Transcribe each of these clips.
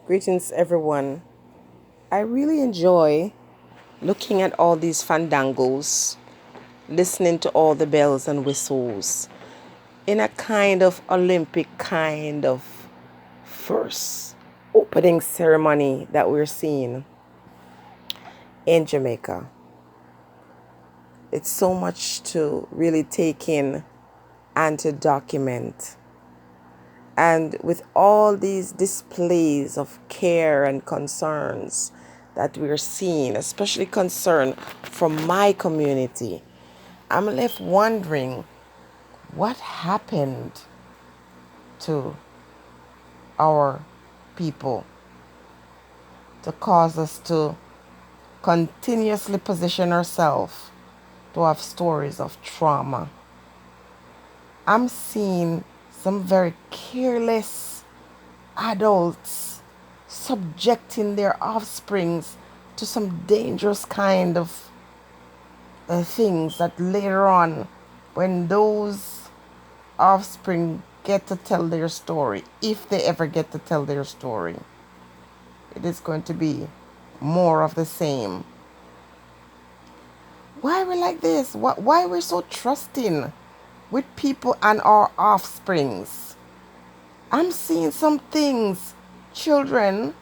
Greetings, everyone. I really enjoy looking at all these fandangos, listening to all the bells and whistles in a kind of Olympic kind of first opening ceremony that we're seeing in Jamaica. It's so much to really take in and to document. And with all these displays of care and concerns that we're seeing, especially concern from my community, I'm left wondering what happened to our people to cause us to continuously position ourselves to have stories of trauma. I'm seeing some very careless adults subjecting their offsprings to some dangerous kind of things that later on, when those offspring get to tell their story, if they ever get to tell their story, it is going to be more of the same. Why are we like this? Why are we so trusting with people and our offsprings? I'm seeing some things. Children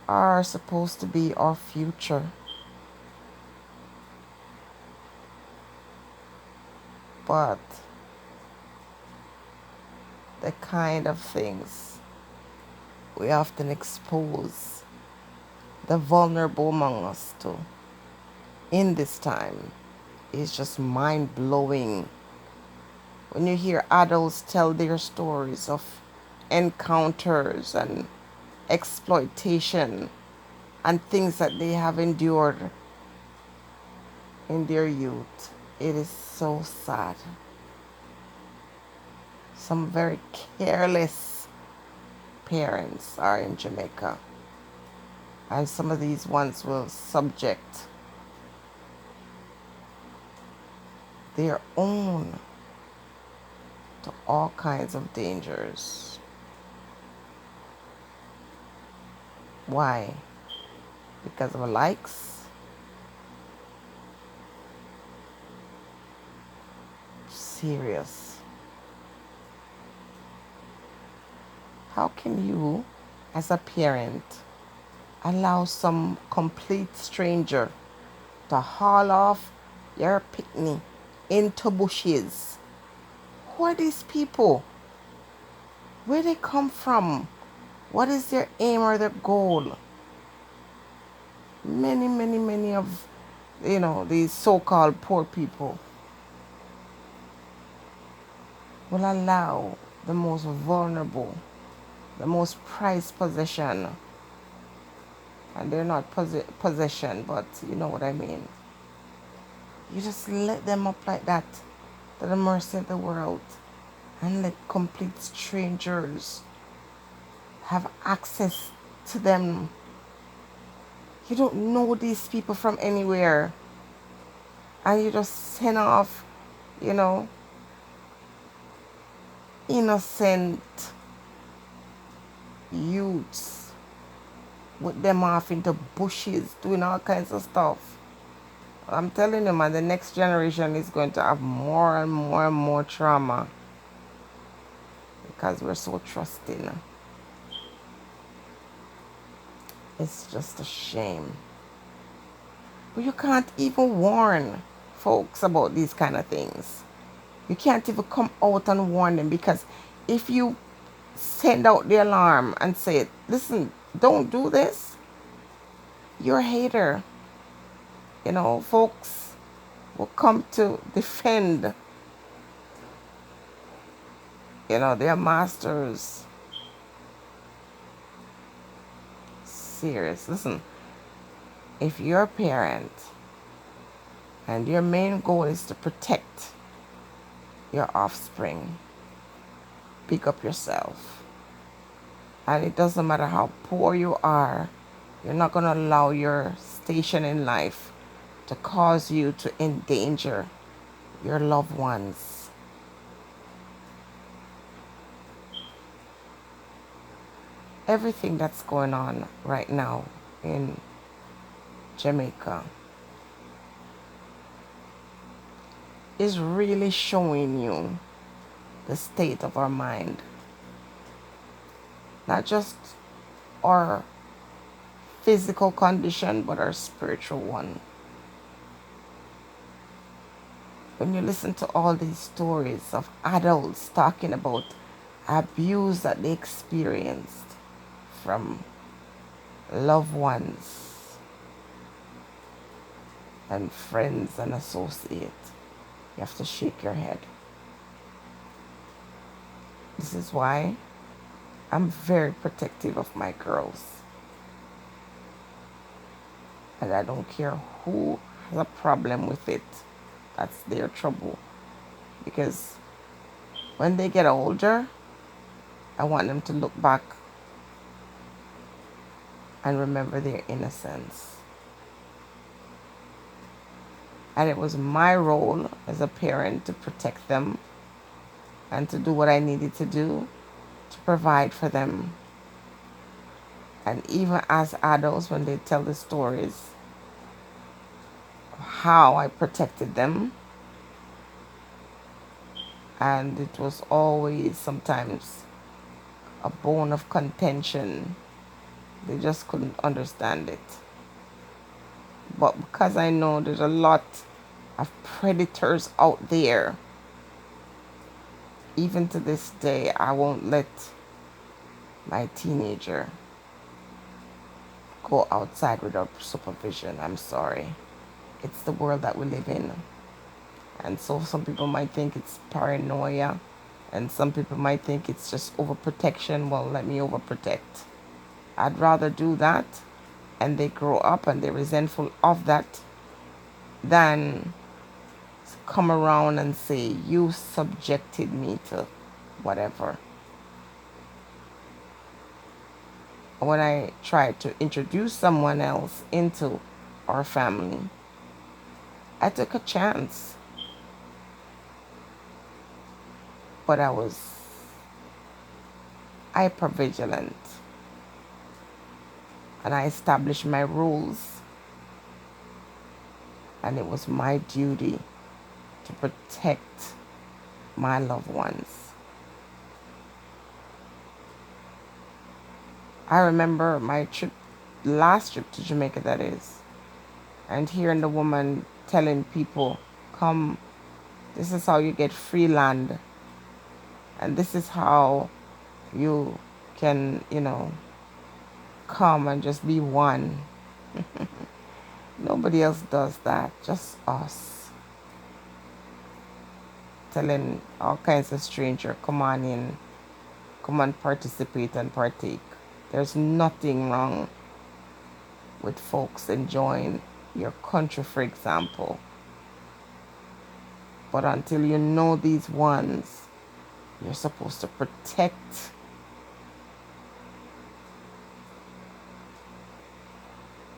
are supposed to be our future. But the kind of things we often expose the vulnerable among us to in this time is just mind-blowing. When you hear adults tell their stories of encounters and exploitation and things that they have endured in their youth, it is so sad. Some very careless parents are in Jamaica, and some of these ones will subject their own to all kinds of dangers. Why? Because of likes? Serious. How can you, as a parent, allow some complete stranger to haul off your picnic into bushes? Who are these people? Where they come from? What is their aim or their goal? Many of, these so-called poor people will allow the most vulnerable, the most prized possession, and they're not possession, but you know what I mean. You just let them up like that to the mercy of the world and let complete strangers have access to them. You don't know these people from anywhere, and you just send off, innocent youths with them off into bushes doing all kinds of stuff. I'm telling you, man, the next generation is going to have more and more and more trauma because we're so trusting. It's just a shame. But you can't even warn folks about these kind of things. You can't even come out and warn them, because if you send out the alarm and say, listen, don't do this, you're a hater. Folks will come to defend, their masters. Serious. Listen, if you're a parent and your main goal is to protect your offspring, pick up yourself. And it doesn't matter how poor you are, you're not going to allow your station in life to cause you to endanger your loved ones. everything that's going on right now in Jamaica is really showing you the state of our mind. Not just our physical condition, but our spiritual one. When you listen to all these stories of adults talking about abuse that they experienced from loved ones and friends and associates, you have to shake your head. This is why I'm very protective of my girls. And I don't care who has a problem with it. That's their trouble. Because when they get older, I want them to look back and remember their innocence. And it was my role as a parent to protect them and to do what I needed to do to provide for them. And even as adults, when they tell the stories of how I protected them, and it was always sometimes a bone of contention. They just couldn't understand it. But because I know there's a lot of predators out there, even to this day, I won't let my teenager go outside without supervision. I'm sorry. It's the world that we live in. And so some people might think it's paranoia, and some people might think it's just overprotection. Well, let me overprotect. I'd rather do that and they grow up and they're resentful of that than come around and say, you subjected me to whatever. When I tried to introduce someone else into our family, I took a chance. But I was hypervigilant. And I established my rules. And it was my duty to protect my loved ones. I remember my last trip to Jamaica, that is, and hearing the woman telling people, come, this is how you get free land. And this is how you can, come and just be one. Nobody else does that, just us. Telling all kinds of strangers, come on in, come and participate and partake. There's nothing wrong with folks enjoying your country, for example. But until you know these ones, you're supposed to protect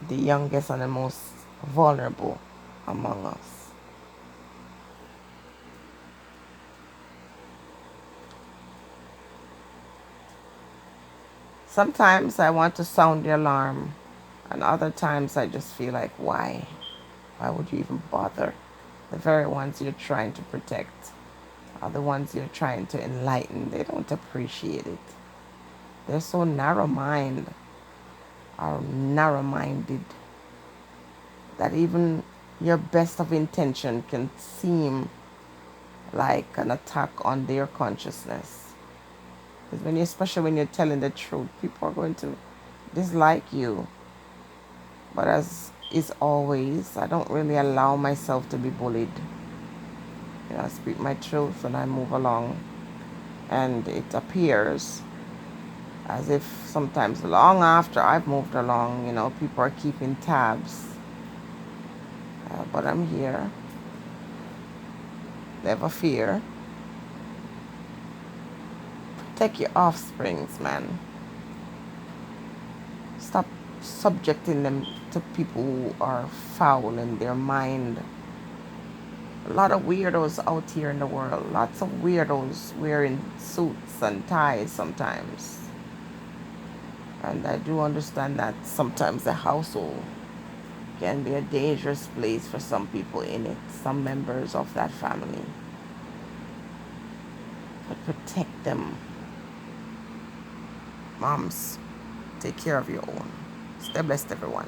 the youngest and the most vulnerable among us. Sometimes I want to sound the alarm, and other times I just feel like, why? Why would you even bother? The very ones you're trying to protect are the ones you're trying to enlighten. They don't appreciate it. They're so narrow-minded that even your best of intention can seem like an attack on their consciousness. Because especially when you're telling the truth, people are going to dislike you. But as is always, I don't really allow myself to be bullied. I speak my truth and I move along. And it appears as if sometimes long after I've moved along, people are keeping tabs. But I'm here. Never fear. Protect your offsprings, man. Stop subjecting them to people who are foul in their mind. A lot of weirdos out here in the world. Lots of weirdos wearing suits and ties sometimes. And I do understand that sometimes the household can be a dangerous place for some people in it, some members of that family. But protect them. Moms, take care of your own. Stay blessed, everyone.